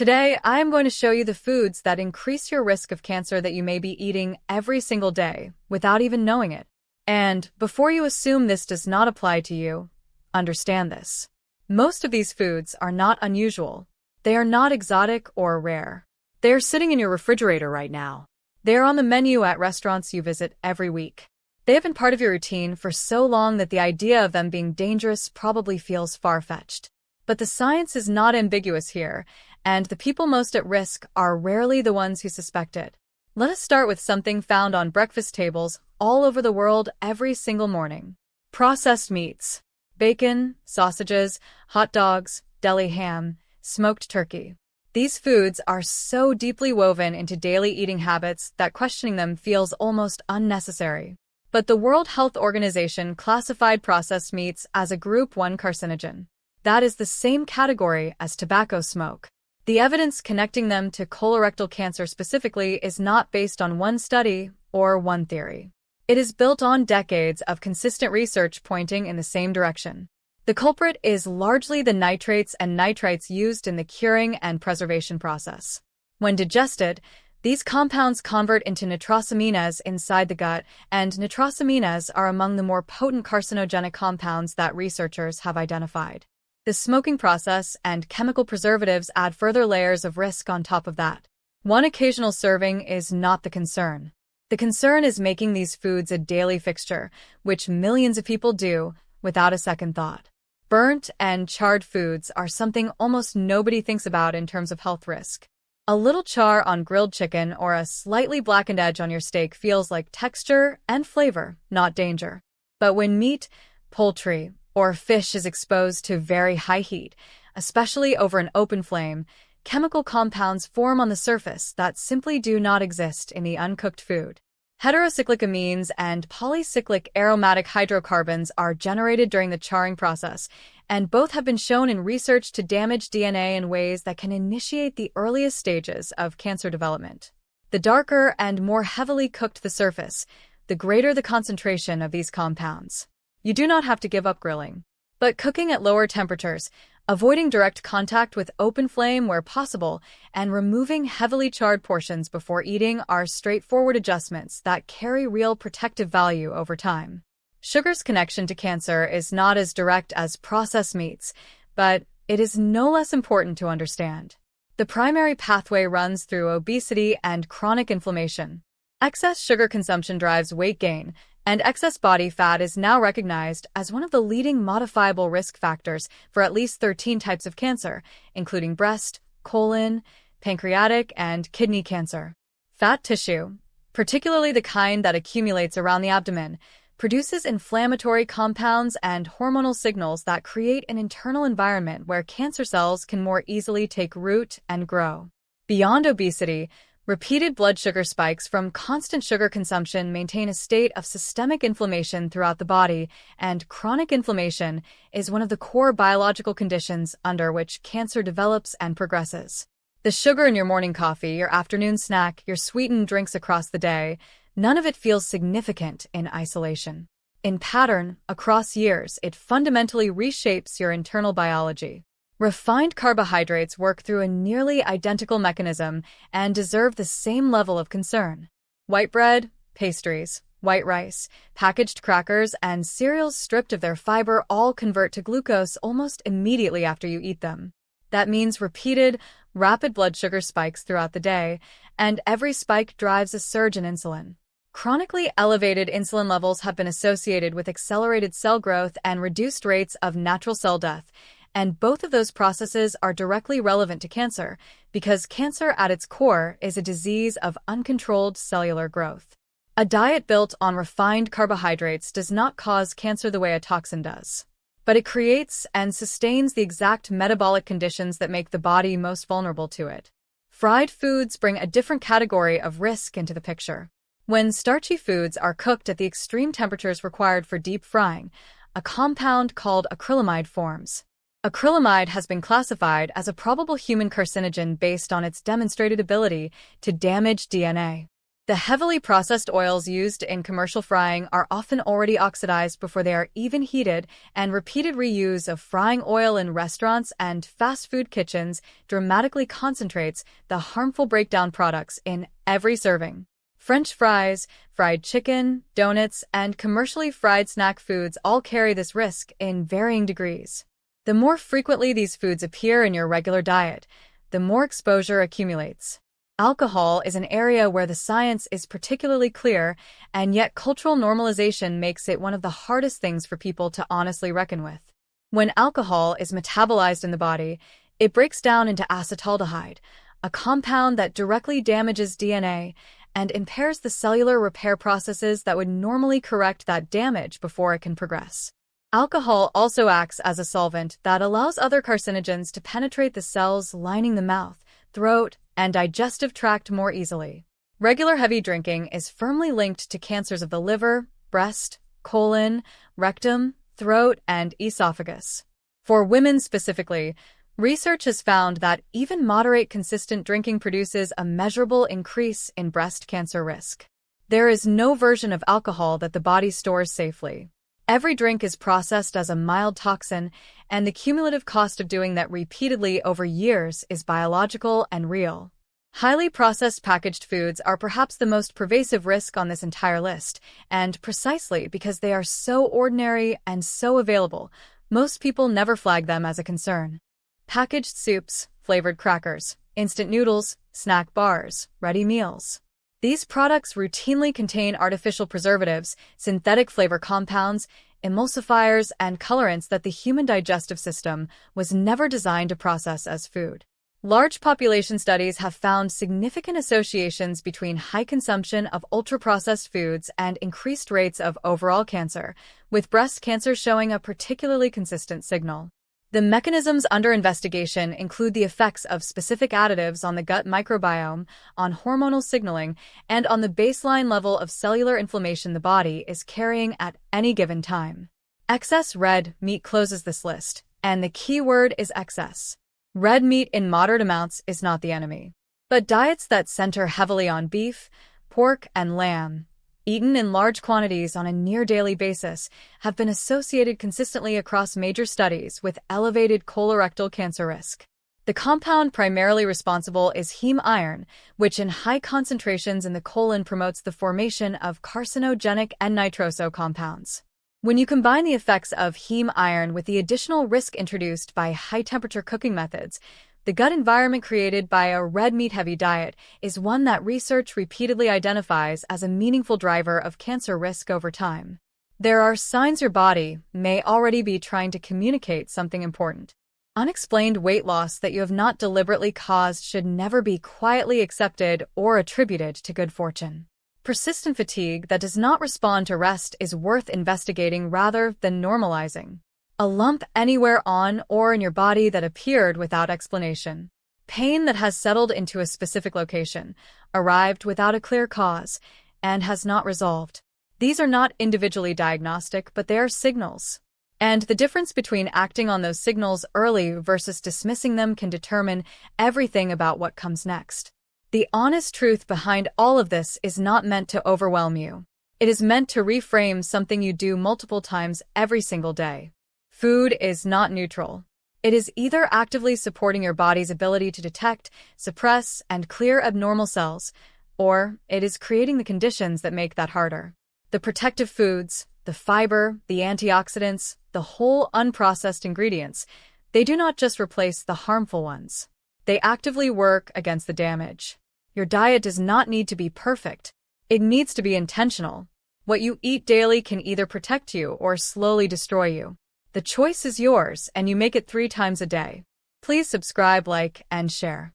Today, I am going to show you the foods that increase your risk of cancer that you may be eating every single day without even knowing it. And before you assume this does not apply to you, understand this. Most of these foods are not unusual. They are not exotic or rare. They are sitting in your refrigerator right now. They are on the menu at restaurants you visit every week. They have been part of your routine for so long that the idea of them being dangerous probably feels far-fetched. But the science is not ambiguous here, and the people most at risk are rarely the ones who suspect it. Let us start with something found on breakfast tables all over the world every single morning. Processed meats. Bacon, sausages, hot dogs, deli ham, smoked turkey. These foods are so deeply woven into daily eating habits that questioning them feels almost unnecessary. But the World Health Organization classified processed meats as a Group 1 carcinogen. That is the same category as tobacco smoke. The evidence connecting them to colorectal cancer specifically is not based on one study or one theory. It is built on decades of consistent research pointing in the same direction. The culprit is largely the nitrates and nitrites used in the curing and preservation process. When digested, these compounds convert into nitrosamines inside the gut, and nitrosamines are among the more potent carcinogenic compounds that researchers have identified. The smoking process and chemical preservatives add further layers of risk on top of that. One occasional serving is not the concern. The concern is making these foods a daily fixture, which millions of people do without a second thought. Burnt and charred foods are something almost nobody thinks about in terms of health risk. A little char on grilled chicken or a slightly blackened edge on your steak feels like texture and flavor, not danger. But when meat, poultry, or fish is exposed to very high heat, especially over an open flame, chemical compounds form on the surface that simply do not exist in the uncooked food. Heterocyclic amines and polycyclic aromatic hydrocarbons are generated during the charring process, and both have been shown in research to damage DNA in ways that can initiate the earliest stages of cancer development. The darker and more heavily cooked the surface, the greater the concentration of these compounds. You do not have to give up grilling, but cooking at lower temperatures, avoiding direct contact with open flame where possible, and removing heavily charred portions before eating are straightforward adjustments that carry real protective value over time. Sugar's connection to cancer is not as direct as processed meats, but it is no less important to understand. The primary pathway runs through obesity and chronic inflammation. Excess sugar consumption drives weight gain, and excess body fat is now recognized as one of the leading modifiable risk factors for at least 13 types of cancer, including breast, colon, pancreatic, and kidney cancer. Fat tissue, particularly the kind that accumulates around the abdomen, produces inflammatory compounds and hormonal signals that create an internal environment where cancer cells can more easily take root and grow. Beyond obesity, repeated blood sugar spikes from constant sugar consumption maintain a state of systemic inflammation throughout the body, and chronic inflammation is one of the core biological conditions under which cancer develops and progresses. The sugar in your morning coffee, your afternoon snack, your sweetened drinks across the day, none of it feels significant in isolation. In pattern, across years, it fundamentally reshapes your internal biology. Refined carbohydrates work through a nearly identical mechanism and deserve the same level of concern. White bread, pastries, white rice, packaged crackers, and cereals stripped of their fiber all convert to glucose almost immediately after you eat them. That means repeated, rapid blood sugar spikes throughout the day, and every spike drives a surge in insulin. Chronically elevated insulin levels have been associated with accelerated cell growth and reduced rates of natural cell death, and both of those processes are directly relevant to cancer, because cancer at its core is a disease of uncontrolled cellular growth. A diet built on refined carbohydrates does not cause cancer the way a toxin does, but it creates and sustains the exact metabolic conditions that make the body most vulnerable to it. Fried foods bring a different category of risk into the picture. When starchy foods are cooked at the extreme temperatures required for deep frying, a compound called acrylamide forms. Acrylamide has been classified as a probable human carcinogen based on its demonstrated ability to damage DNA. The heavily processed oils used in commercial frying are often already oxidized before they are even heated, and repeated reuse of frying oil in restaurants and fast food kitchens dramatically concentrates the harmful breakdown products in every serving. French fries, fried chicken, donuts, and commercially fried snack foods all carry this risk in varying degrees. The more frequently these foods appear in your regular diet, the more exposure accumulates. Alcohol is an area where the science is particularly clear, and yet cultural normalization makes it one of the hardest things for people to honestly reckon with. When alcohol is metabolized in the body, it breaks down into acetaldehyde, a compound that directly damages DNA and impairs the cellular repair processes that would normally correct that damage before it can progress. Alcohol also acts as a solvent that allows other carcinogens to penetrate the cells lining the mouth, throat, and digestive tract more easily. Regular heavy drinking is firmly linked to cancers of the liver, breast, colon, rectum, throat, and esophagus. For women specifically, research has found that even moderate consistent drinking produces a measurable increase in breast cancer risk. There is no version of alcohol that the body stores safely. Every drink is processed as a mild toxin, and the cumulative cost of doing that repeatedly over years is biological and real. Highly processed packaged foods are perhaps the most pervasive risk on this entire list, and precisely because they are so ordinary and so available, most people never flag them as a concern. Packaged soups, flavored crackers, instant noodles, snack bars, ready meals. These products routinely contain artificial preservatives, synthetic flavor compounds, emulsifiers, and colorants that the human digestive system was never designed to process as food. Large population studies have found significant associations between high consumption of ultra-processed foods and increased rates of overall cancer, with breast cancer showing a particularly consistent signal. The mechanisms under investigation include the effects of specific additives on the gut microbiome, on hormonal signaling, and on the baseline level of cellular inflammation the body is carrying at any given time. Excess red meat closes this list, and the key word is excess. Red meat in moderate amounts is not the enemy. But diets that center heavily on beef, pork, and lamb, eaten in large quantities on a near-daily basis, have been associated consistently across major studies with elevated colorectal cancer risk. The compound primarily responsible is heme iron, which in high concentrations in the colon promotes the formation of carcinogenic N-nitroso compounds. When you combine the effects of heme iron with the additional risk introduced by high-temperature cooking methods, the gut environment created by a red meat-heavy diet is one that research repeatedly identifies as a meaningful driver of cancer risk over time. There are signs your body may already be trying to communicate something important. Unexplained weight loss that you have not deliberately caused should never be quietly accepted or attributed to good fortune. Persistent fatigue that does not respond to rest is worth investigating rather than normalizing. A lump anywhere on or in your body that appeared without explanation. Pain that has settled into a specific location, arrived without a clear cause, and has not resolved. These are not individually diagnostic, but they are signals. And the difference between acting on those signals early versus dismissing them can determine everything about what comes next. The honest truth behind all of this is not meant to overwhelm you. It is meant to reframe something you do multiple times every single day. Food is not neutral. It is either actively supporting your body's ability to detect, suppress, and clear abnormal cells, or it is creating the conditions that make that harder. The protective foods, the fiber, the antioxidants, the whole unprocessed ingredients, they do not just replace the harmful ones. They actively work against the damage. Your diet does not need to be perfect. It needs to be intentional. What you eat daily can either protect you or slowly destroy you. The choice is yours, and you make it 3 times a day. Please subscribe, like, and share.